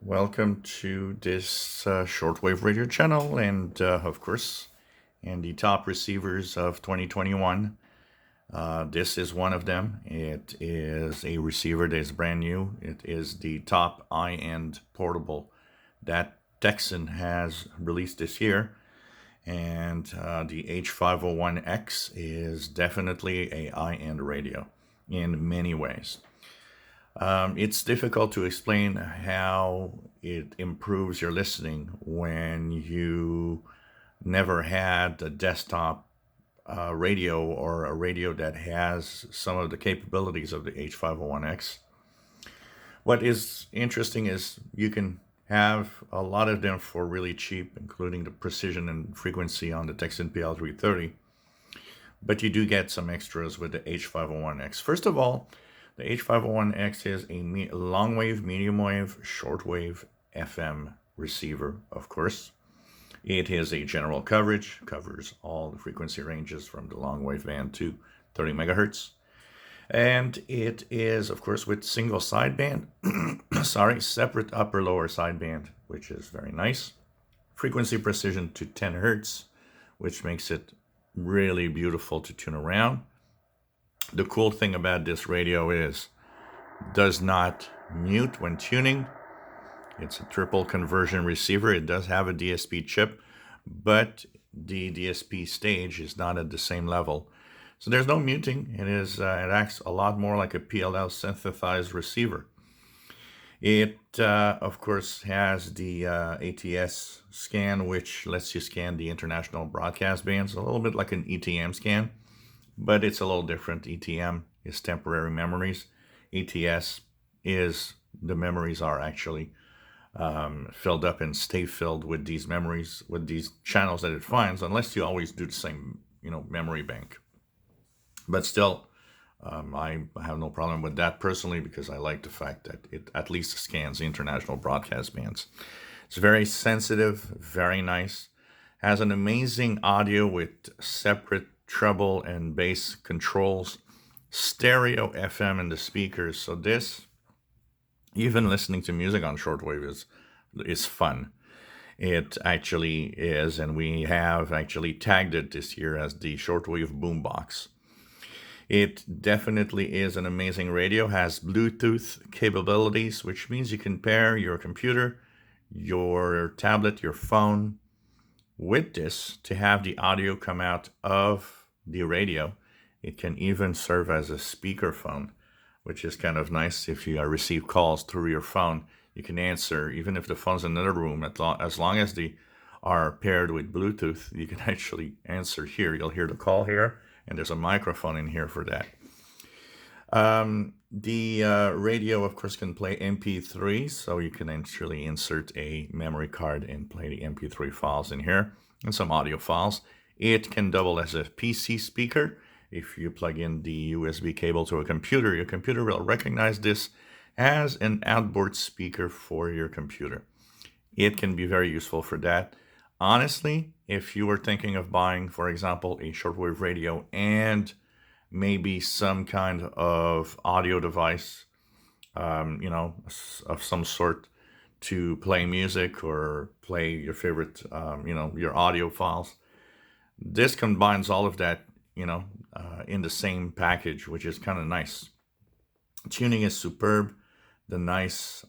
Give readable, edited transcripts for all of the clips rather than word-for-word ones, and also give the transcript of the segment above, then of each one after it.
Welcome to this shortwave radio channel, and of course, and the top receivers of 2021. This is one of them. It is a receiver that is brand new. It is the top high-end portable that Tecsun has released this year, and the H-501X is definitely a high-end radio in many ways. It's difficult to explain how it improves your listening when you never had a desktop radio or a radio that has some of the capabilities of the H501X. What is interesting is you can have a lot of them for really cheap, including the precision and frequency on the Tecsun PL330, but you do get some extras with the H501X. First of all, the H501X is a long wave, medium wave, shortwave FM receiver, of course. It is a general coverage, covers all the frequency ranges from the long wave band to 30 megahertz. And it is, of course, with single sideband, separate upper lower sideband, which is very nice. Frequency precision to 10 hertz, which makes it really beautiful to tune around. The cool thing about this radio is does not mute when tuning. It's a triple conversion receiver. It does have a DSP chip, but the DSP stage is not at the same level. So there's no muting. It acts a lot more like a PLL synthesized receiver. It, of course, has the ATS scan, which lets you scan the international broadcast bands, a little bit like an ETM scan. But it's a little different. ETM is temporary memories. ATS is the memories are actually filled up and stay filled with these memories, with these channels that it finds, unless you always do the same, memory bank. But still, I have no problem with that personally because I like the fact that it at least scans international broadcast bands. It's very sensitive, very nice. Has an amazing audio with separate treble and bass controls, stereo FM in the speakers. So this, even listening to music on shortwave is fun. It actually is, and we have actually tagged it this year as the shortwave boombox. It definitely is an amazing radio, has Bluetooth capabilities, which means you can pair your computer, your tablet, your phone with this to have the audio come out of the radio. It can even serve as a speakerphone, which is kind of nice. If you receive calls through your phone, you can answer, even if the phone's in another room, as long as they are paired with Bluetooth, you can actually answer here. You'll hear the call here, and there's a microphone in here for that. The radio, of course, can play MP3, so you can actually insert a memory card and play the MP3 files in here, and some audio files. It can double as a PC speaker. If you plug in the USB cable to a computer, your computer will recognize this as an outboard speaker for your computer. It can be very useful for that. Honestly, if you were thinking of buying, for example, a shortwave radio and maybe some kind of audio device, of some sort to play music or play your favorite, your audio files, this combines all of that, in the same package, which is kind of nice. Tuning is superb. The nice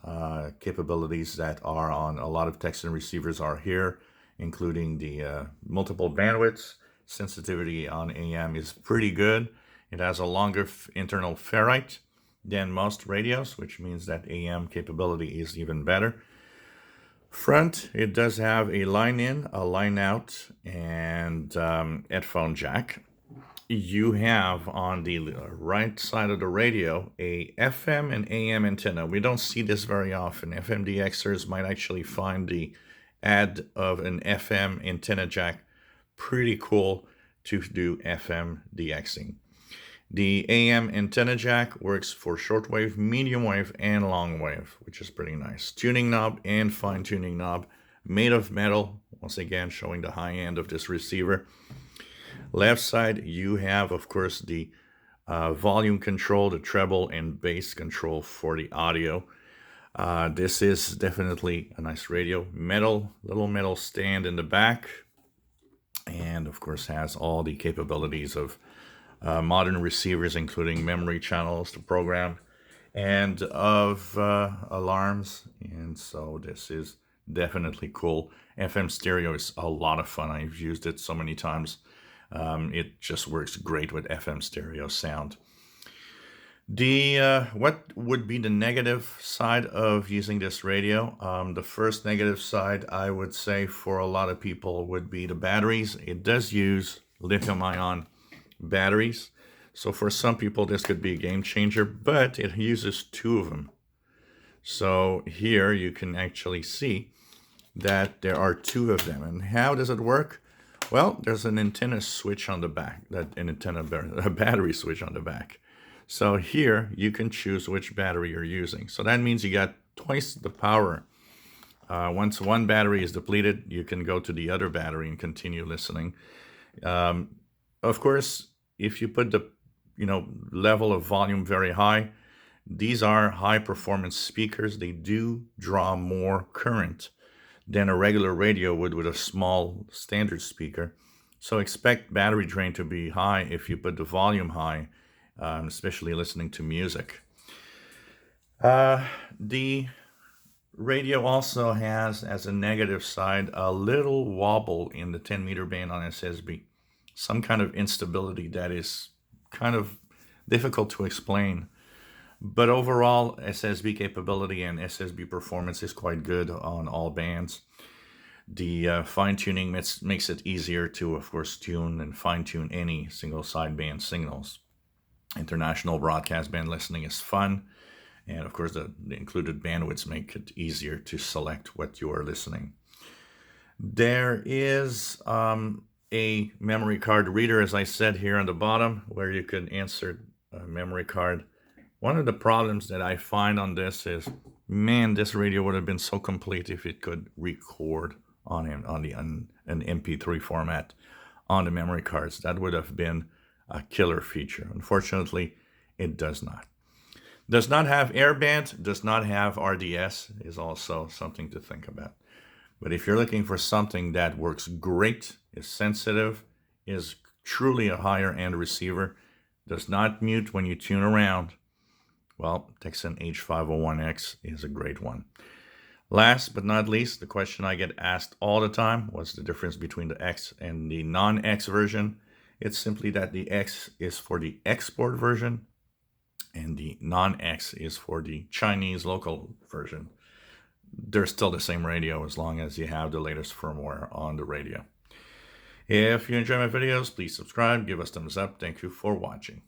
capabilities that are on a lot of Tecsun receivers are here, including the multiple bandwidths. Sensitivity on AM is pretty good. It has a longer internal ferrite than most radios, which means that AM capability is even better. Front, it does have a line in, a line out, and headphone jack. You have on the right side of the radio a FM and AM antenna. We don't see this very often. FMDXers might actually find the add of an FM antenna jack pretty cool to do FM DXing. The AM antenna jack works for shortwave, medium wave, and long wave, which is pretty nice. Tuning knob and fine tuning knob made of metal, once again showing the high end of this receiver. Left side, you have, of course, the volume control, the treble and bass control for the audio. This is definitely a nice radio. Little metal stand in the back. And of course has all the capabilities of modern receivers, including memory channels to program and of alarms. And so this is definitely cool. FM stereo is a lot of fun. I've used it so many times. It just works great with FM stereo sound. What would be the negative side of using this radio? The first negative side, I would say, for a lot of people would be the batteries. It does use lithium-ion batteries. So for some people, this could be a game changer, but it uses 2 of them. So here you can actually see that there are 2 of them. And how does it work? Well, there's an antenna switch on the back, a battery switch on the back. So here you can choose which battery you're using. So that means you got twice the power. Once one battery is depleted, you can go to the other battery and continue listening. Of course, if you put the level of volume very high, these are high performance speakers. They do draw more current than a regular radio would with a small standard speaker. So expect battery drain to be high if you put the volume high, especially listening to music. The radio also has, as a negative side, a little wobble in the 10-meter band on SSB. Some kind of instability that is kind of difficult to explain. But overall, SSB capability and SSB performance is quite good on all bands. The fine-tuning makes it easier to, of course, tune and fine-tune any single sideband signals. International broadcast band listening is fun. And, of course, the included bandwidths make it easier to select what you are listening. There is a memory card reader, as I said, here on the bottom, where you can insert a memory card. One of the problems that I find on this is, man, this radio would have been so complete if it could record on an MP3 format on the memory cards. That would have been a killer feature. Unfortunately, it does not. Does not have airband, does not have RDS, is also something to think about. But if you're looking for something that works great, is sensitive, is truly a higher end receiver, does not mute when you tune around, well, Tecsun H-501X is a great one. Last but not least, the question I get asked all the time, what's the difference between the X and the non-X version? It's simply that the X is for the export version and the non-X is for the Chinese local version. They're still the same radio as long as you have the latest firmware on the radio. If you enjoy my videos, please subscribe, give us thumbs up. Thank you for watching.